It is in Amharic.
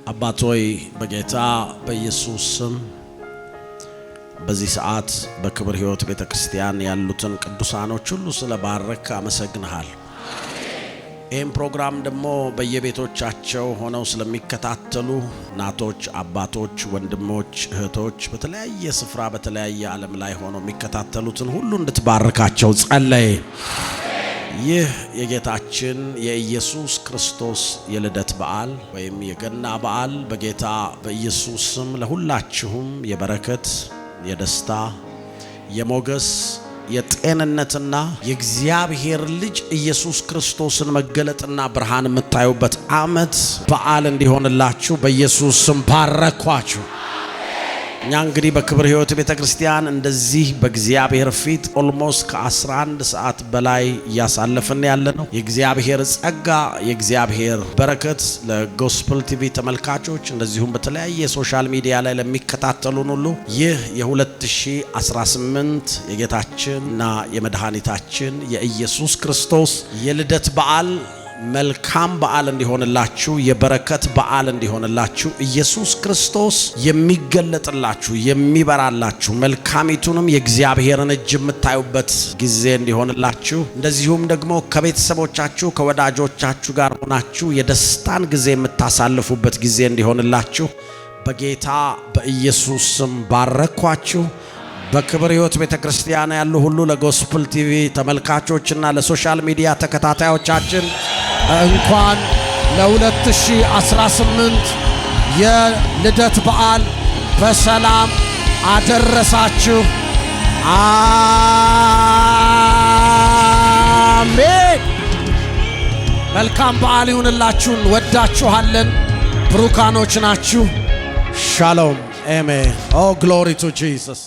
አባቶይ በጌታ በኢየሱስ ስም በዚህ ሰዓት በክብር ሕይወት ቤተክርስቲያን ያሉትን ቅዱሳኖች ሁሉ ስለባረክ አመሰግንሃል። ይህም ፕሮግራም ደግሞ በየቤቶቻቸው ሆነው ስለሚከታተሉ እናቶች፣ አባቶች፣ ወንድሞች፣ እህቶች በተለያየ ስፍራ በተለያየ ዓለም ላይ ሆነው የሚከታተሉትን ሁሉ እንድትባርካቸው ጸለይ። ይህ የጌታችን የኢየሱስ ክርስቶስ የልደት በዓል ወይም የገና በዓል በጌታ በኢየሱስ ስም ለሁላችሁም የበረከት፣ የደስታ፣ የሞገስ፣ የጤንነትና የእግዚአብሔር ልጅ ኢየሱስ ክርስቶስን መገለጥና ብርሃን የምታዩበት ዓመት በዓል እንዲሆንላችሁ በኢየሱስ ስም ባረኳችሁ። እኛ እንግዲህ በክብር ሕይወት ቤተክርስቲያን እንደዚህ በእግዚአብሔር ፊት ኦልሞስት ከ11 ሰዓት በላይ እያሳለፈን ያለነው የእግዚአብሔር ጸጋ የእግዚአብሔር በረከት ለጎስፐል ቲቪ ተመልካቾች እንደዚሁም በተለያየ ሶሻል ሚዲያ ላይ ለሚከታተሉን ሁሉ ይህ የ2018 የጌታችንና የመድኃኒታችን የኢየሱስ ክርስቶስ የልደት በዓል መልካም በዓል እንዲሆንላችሁ የበረከት በዓል እንዲሆንላችሁ ኢየሱስ ክርስቶስ የሚገለጥላችሁ የሚበራላችሁ መልካሚቱንም የእግዚአብሔርን እጅ የምታዩበት ጊዜ እንዲሆንላችሁ እንደዚሁም ደግሞ ከቤተሰቦቻችሁ ከወዳጆቻችሁ ጋር ሆናችሁ የደስታን ጊዜ የምታሳልፉበት ጊዜ እንዲሆንላችሁ በጌታ በኢየሱስ ስም ባረኳችሁ። በክብር ሕይወት ቤተክርስቲያን ያሉ ሁሉ ለጎስፐል ቲቪ ተመልካቾችና ለሶሻል ሚዲያ ተከታታዮቻችን እንኳን ለ2018 የልደት በዓል በሰላም አደረሳችሁ። አሜን። መልካም በዓል ይሁንላችሁ። ወዳችኋለን። ብሩካኖች ናችሁ። ሻሎም። አሜን። ኦ ግሎሪ ቱ ጂሰስ።